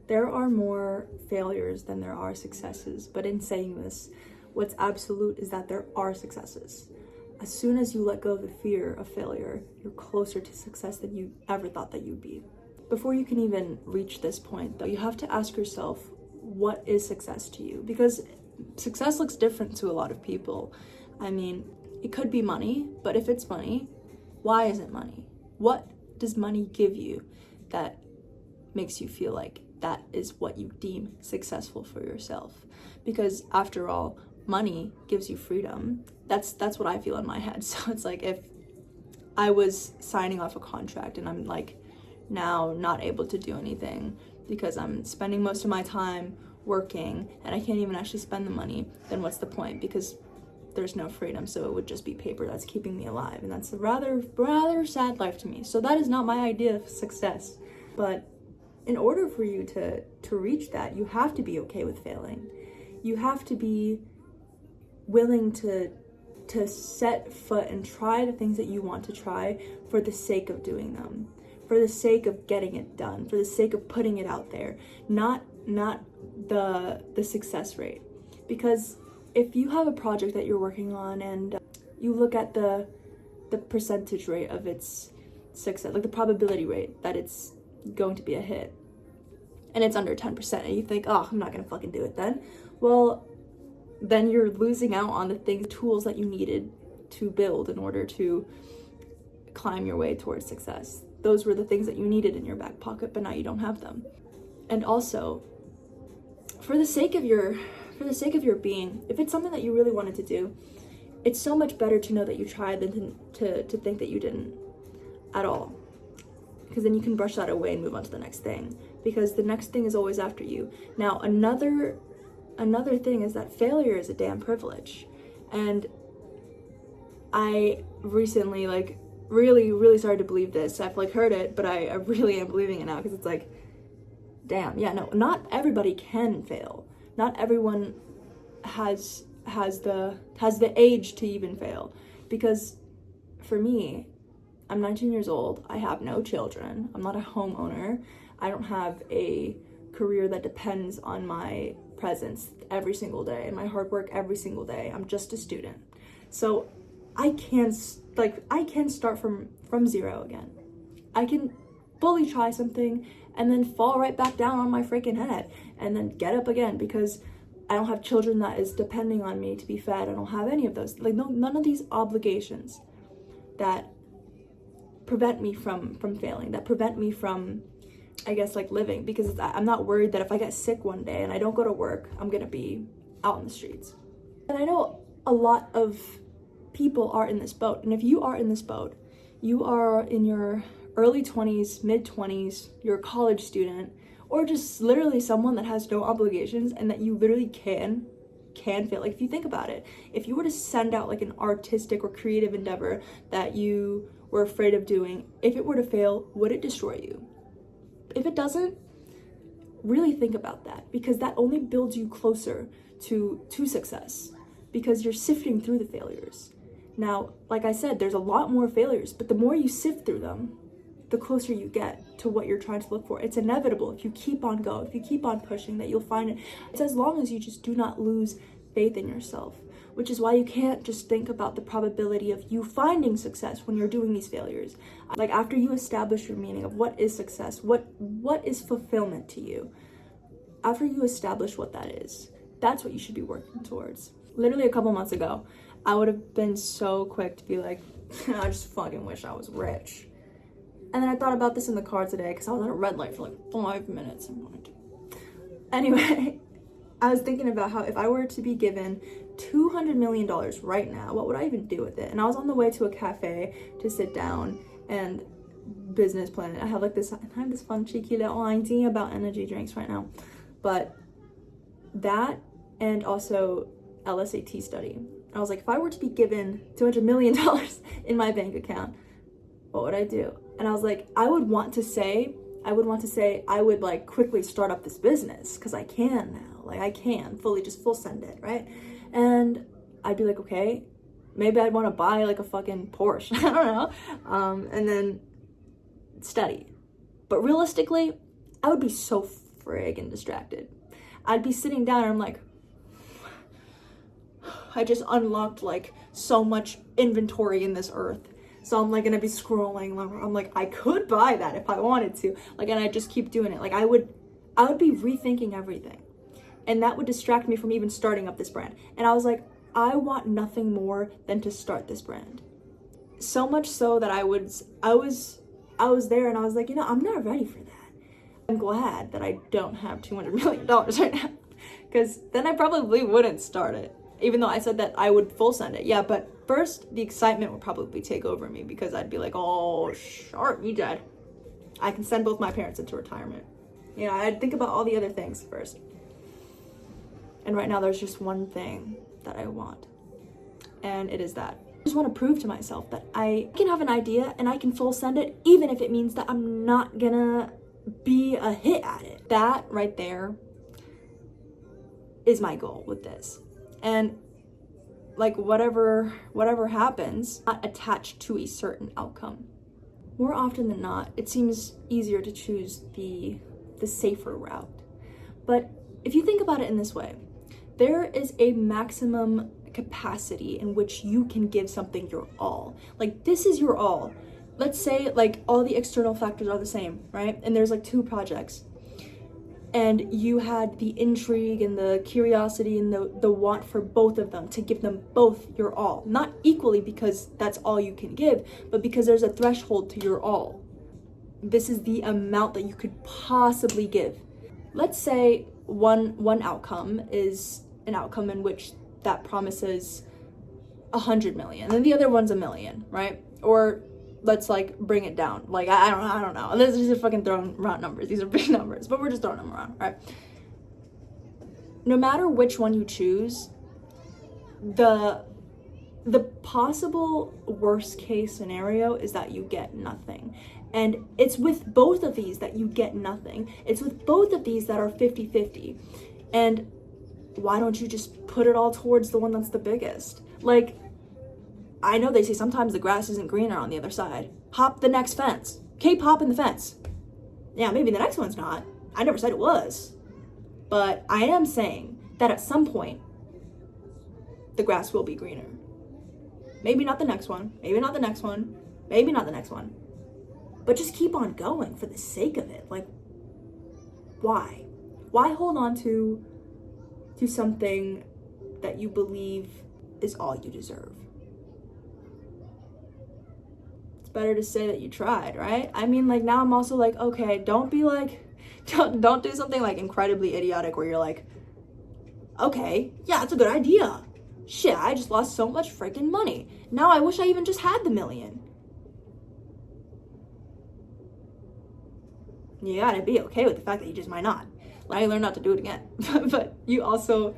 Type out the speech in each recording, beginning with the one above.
There are more failures than there are successes, but in saying this, what's absolute is that there are successes. As soon as you let go of the fear of failure, you're closer to success than you ever thought that you'd be. Before you can even reach this point, though, you have to ask yourself, what is success to you? Because success looks different to a lot of people. I mean, it could be money, but if it's money, why is it money? What does money give you that makes you feel like that is what you deem successful for yourself? Because after all, money gives you freedom. That's what I feel in my head. So it's like, if I was signing off a contract and I'm like now not able to do anything because I'm spending most of my time working and I can't even actually spend the money, then what's the point? Because there's no freedom, so it would just be paper that's keeping me alive, and that's a rather sad life to me. So that is not my idea of success. But in order for you to reach that, you have to be okay with failing. You have to be willing to set foot and try the things that you want to try for the sake of doing them, for the sake of getting it done, for the sake of putting it out there, not the success rate. Because if you have a project that you're working on and you look at the percentage rate of its success, like the probability rate that it's going to be a hit, and it's under 10%, and you think, oh, I'm not gonna fucking do it then, well, then you're losing out on the tools that you needed to build in order to climb your way towards success. Those were the things that you needed in your back pocket, but now you don't have them. And also, for the sake of your being, if it's something that you really wanted to do, it's so much better to know that you tried than to think that you didn't at all. Because then you can brush that away and move on to the next thing, because the next thing is always after you. Now, another thing is that failure is a damn privilege. And I recently really started to believe this. I've heard it, but I really am believing it now, because it's like, damn, yeah, no, not everybody can fail. Not everyone has the age to even fail. Because for me, I'm 19 years old, I have no children, I'm not a homeowner, I don't have a career that depends on my presence every single day and my hard work every single day. I'm just a student. So I can start from zero again. I can fully try something and then fall right back down on my freaking head and then get up again, because I don't have children that is depending on me to be fed. I don't have any of those, none of these obligations that prevent me from failing, that prevent me from, I guess, living, because I'm not worried that if I get sick one day and I don't go to work, I'm gonna be out in the streets. And I know a lot of people are in this boat, and if you are in this boat, you are in your early 20s, mid 20s, you're a college student, or just literally someone that has no obligations and that you literally can fail. If you think about it, if you were to send out an artistic or creative endeavor that you were afraid of doing, if it were to fail, would it destroy you? If it doesn't, really think about that, because that only builds you closer to success, because you're sifting through the failures. Now, like I said, there's a lot more failures, but the more you sift through them, the closer you get to what you're trying to look for. It's inevitable. If you keep on going, if you keep on pushing, that you'll find it. It's as long as you just do not lose faith in yourself, which is why you can't just think about the probability of you finding success when you're doing these failures. After you establish your meaning of what is success, what is fulfillment to you, after you establish what that is, that's what you should be working towards. Literally a couple months ago, I would have been so quick to be like, I just fucking wish I was rich. And then I thought about this in the car today, because I was at a red light for 5 minutes. Anyway, I was thinking about how if I were to be given $200 million right now, what would I even do with it? And I was on the way to a cafe to sit down and business plan it. I have this fun cheeky little idea about energy drinks right now. But that, and also LSAT study. I was like, if I were to be given $200 million in my bank account, what would I do? And I was like, I would want to say I would quickly start up this business, because I can now. I can full send it, right? And I'd be like, okay, maybe I'd want to buy a fucking Porsche. I don't know. And then study. But realistically, I would be so friggin' distracted. I'd be sitting down and I'm like, I just unlocked like so much inventory in this earth. So I'm like gonna be scrolling. I'm like, I could buy that if I wanted to. Like, and I just keep doing it. Like I would be rethinking everything. And that would distract me from even starting up this brand. And I was like, I want nothing more than to start this brand. So much so that I was there and I was like, I'm not ready for that. I'm glad that I don't have $200 million right now, because then I probably wouldn't start it, even though I said that I would full send it. Yeah, but first the excitement would probably take over me, because I'd be like, oh, sharp, you dead. I can send both my parents into retirement. I'd think about all the other things first. And right now there's just one thing that I want, and it is that. I just want to prove to myself that I can have an idea and I can full send it, even if it means that I'm not gonna be a hit at it. That right there is my goal with this. And like whatever happens, not attached to a certain outcome. More often than not, it seems easier to choose the safer route. But if you think about it in this way, there is a maximum capacity in which you can give something your all. Like, this is your all. Let's say like all the external factors are the same, right? And there's like 2 projects. And you had the intrigue and the curiosity and the want for both of them, to give them both your all. Not equally because that's all you can give, but because there's a threshold to your all. This is the amount that you could possibly give. Let's say one outcome is an outcome in which that promises 100 million, and the other one's 1 million, right? Or let's like bring it down. Like, I don't know. Let's just fucking throw around numbers. These are big numbers, but we're just throwing them around, right? No matter which one you choose, the possible worst case scenario is that you get nothing. And it's with both of these that you get nothing. It's with both of these that are 50-50. And why don't you just put it all towards the one that's the biggest? Like, I know they say sometimes the grass isn't greener on the other side. Hop the next fence. Keep hopping the fence. Yeah, maybe the next one's not. I never said it was. But I am saying that at some point, the grass will be greener. Maybe not the next one. Maybe not the next one. Maybe not the next one. But just keep on going for the sake of it. Like, why? Why hold on to something that you believe is all you deserve? It's better to say that you tried, right? I mean, like, now I'm also like, okay, don't be like, don't do something like incredibly idiotic where you're like, okay, yeah, it's a good idea. Shit, I just lost so much freaking money. Now I wish I even just had the $1 million. You gotta be okay with the fact that you just might not. Like, I learned not to do it again. But you also,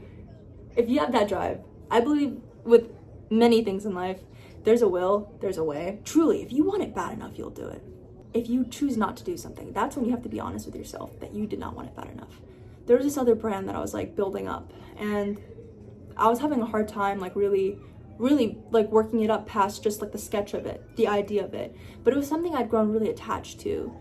if you have that drive, I believe with many things in life, there's a will, there's a way. Truly, if you want it bad enough, you'll do it. If you choose not to do something, that's when you have to be honest with yourself that you did not want it bad enough. There was this other brand that I was like building up, and I was having a hard time like really like working it up past just like the sketch of it, the idea of it. But it was something I'd grown really attached to.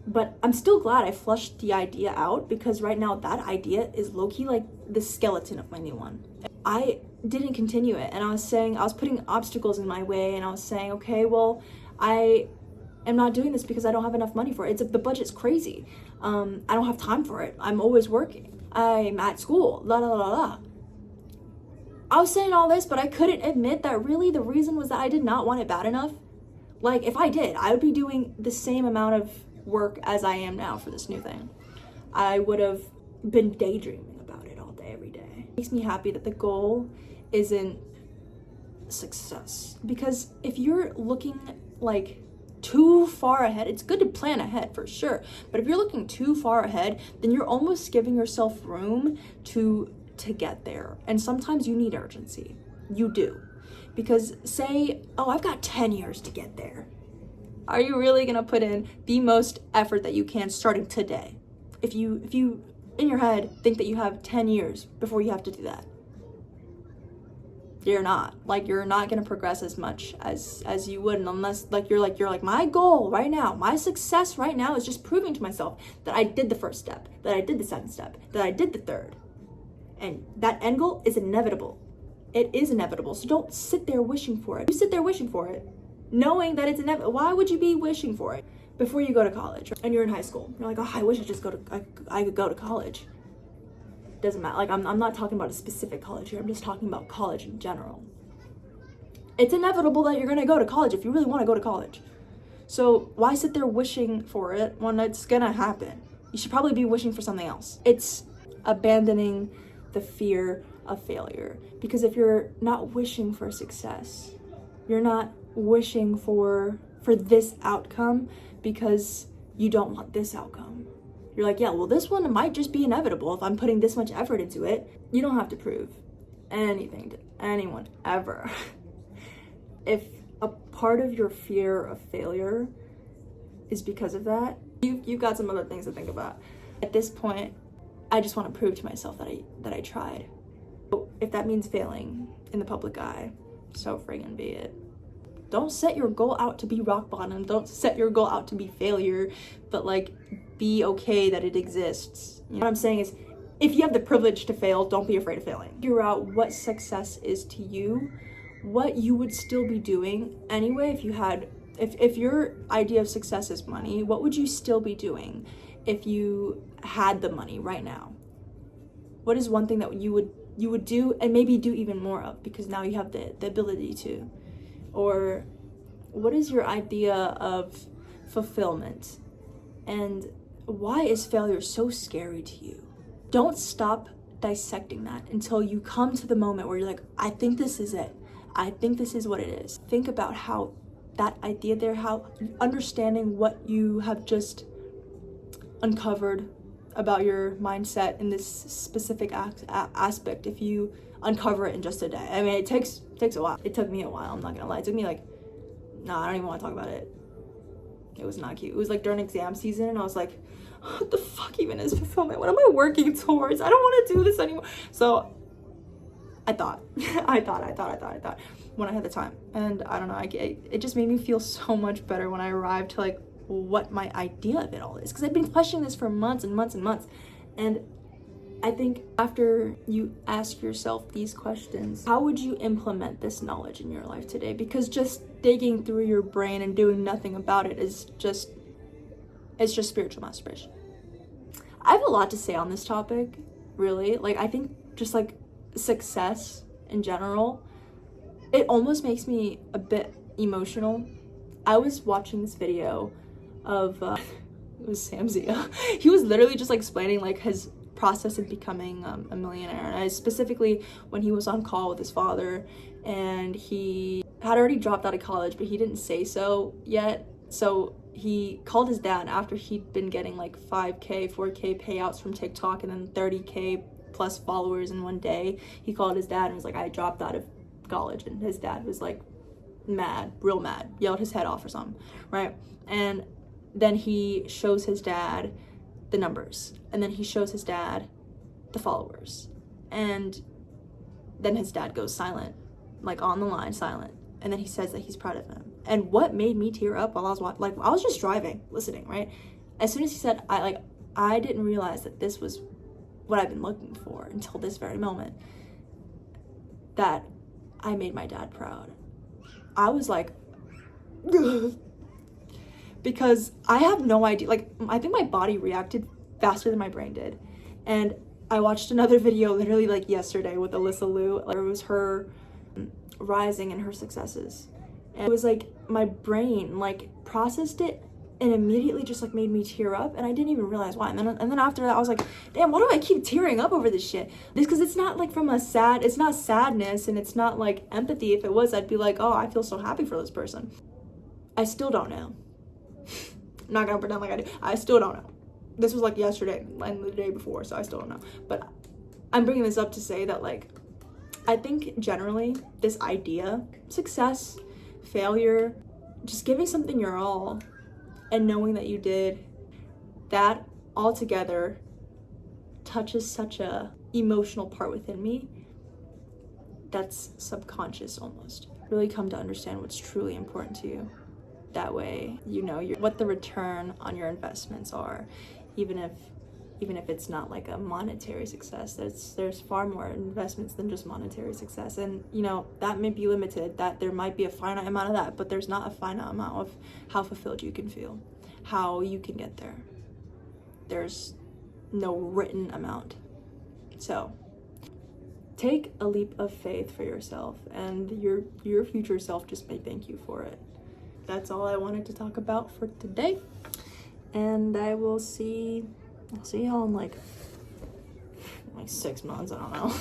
But I'm still glad I flushed the idea out, because right now that idea is low-key like the skeleton of my new one. I didn't continue it, and I was putting obstacles in my way, and I was saying, okay, well, I am not doing this because I don't have enough money for it. The budget's crazy. I don't have time for it. I'm always working. I'm at school. La la la la. I was saying all this, but I couldn't admit that really the reason was that I did not want it bad enough. Like, if I did, I would be doing the same amount of work as I am now for this new thing. I would have been daydreaming about it all day, every day. It makes me happy that the goal isn't success. Because if you're looking like too far ahead, it's good to plan ahead for sure. But if you're looking too far ahead, then you're almost giving yourself room to get there. And sometimes you need urgency. You do. Because say, oh, I've got 10 years to get there. Are you really gonna put in the most effort that you can starting today? If you in your head think that you have 10 years before you have to do that? You're not. Like, you're not gonna progress as much as you would unless you're like my goal right now, my success right now is just proving to myself that I did the first step, that I did the second step, that I did the third. And that end goal is inevitable. It is inevitable. So don't sit there wishing for it. You sit there wishing for it, knowing that it's inevitable. Why would you be wishing for it before you go to college and you're in high school? You're like, oh, I wish I could go to college. Doesn't matter. Like, I'm not talking about a specific college here. I'm just talking about college in general. It's inevitable that you're going to go to college if you really want to go to college. So why sit there wishing for it when it's going to happen? You should probably be wishing for something else. It's abandoning the fear of failure. Because if you're not wishing for success, you're not wishing for this outcome because you don't want this outcome. You're like, yeah, well, this one might just be inevitable if I'm putting this much effort into it. You don't have to prove anything to anyone ever. If a part of your fear of failure is because of that, you've got some other things to think about. At this point, I just want to prove to myself that I tried. If that means failing in the public eye, so friggin' be it. Don't set your goal out to be rock bottom. Don't set your goal out to be failure, but like, be okay that it exists. You know what I'm saying is, if you have the privilege to fail, don't be afraid of failing. Figure out what success is to you, what you would still be doing anyway if your idea of success is money, what would you still be doing if you had the money right now? What is one thing that you would do and maybe do even more of because now you have the ability to? Or what is your idea of fulfillment? And why is failure so scary to you? Don't stop dissecting that until you come to the moment where you're like, I think this is it. I think this is what it is. Think about how that idea there, how understanding what you have just uncovered about your mindset in this specific aspect, if you uncover it in just a day. I mean, it takes a while. It took me a while, I'm not gonna lie. It took me like, I don't even want to talk about it. It was not cute. It was like during exam season and I was like, what the fuck even is fulfillment? What am I working towards? I don't want to do this anymore. So I thought when I had the time. And I don't know, it just made me feel so much better when I arrived to like what my idea of it all is. Because I've been questioning this for months and months and months. And I think after you ask yourself these questions, how would you implement this knowledge in your life today? Because just digging through your brain and doing nothing about it is just, it's just spiritual masturbation. I have a lot to say on this topic, really. Like, I think just like success in general, it almost makes me a bit emotional. I was watching this video of, it was Sam Zia. He was literally just like explaining like his process of becoming a millionaire, and specifically when he was on call with his father and he had already dropped out of college but he didn't say so yet, so he called his dad after he'd been getting like 5k 4k payouts from TikTok and then 30k plus followers in one day. He called his dad and was like, I dropped out of college. And his dad was like mad, real mad, yelled his head off or something, right? And then he shows his dad the numbers, and then he shows his dad the followers, and then his dad goes silent, like on the line, silent, and then he says that he's proud of him. And what made me tear up while I was watching, like I was just driving, listening, right? As soon as he said, I didn't realize that this was what I've been looking for until this very moment, that I made my dad proud. I was like, because I have no idea, like I think my body reacted faster than my brain did. And I watched another video literally like yesterday with Alyssa Liu. Like, it was her rising and her successes, and it was like my brain like processed it and immediately just like made me tear up, and I didn't even realize why. And then after that I was like, damn, why do I keep tearing up over this shit? This, because it's not like from it's not sadness and it's not like empathy. If it was, I'd be like, oh, I feel so happy for this person. I still don't know. I'm not gonna pretend like I do. I still don't know. This was like yesterday and the day before, so I still don't know. But I'm bringing this up to say that like, I think generally this idea, success, failure, just giving something your all and knowing that you did, that all together touches such a emotional part within me that's subconscious almost. Really come to understand what's truly important to you. That way, you know what the return on your investments are, even if it's not like a monetary success. There's far more investments than just monetary success, and you know that may be limited, that there might be a finite amount of that, but there's not a finite amount of how fulfilled you can feel, how you can get there. There's no written amount. So take a leap of faith for yourself, and your future self just may thank you for it. That's all I wanted to talk about for today, and I'll see y'all in like 6 months. I don't know.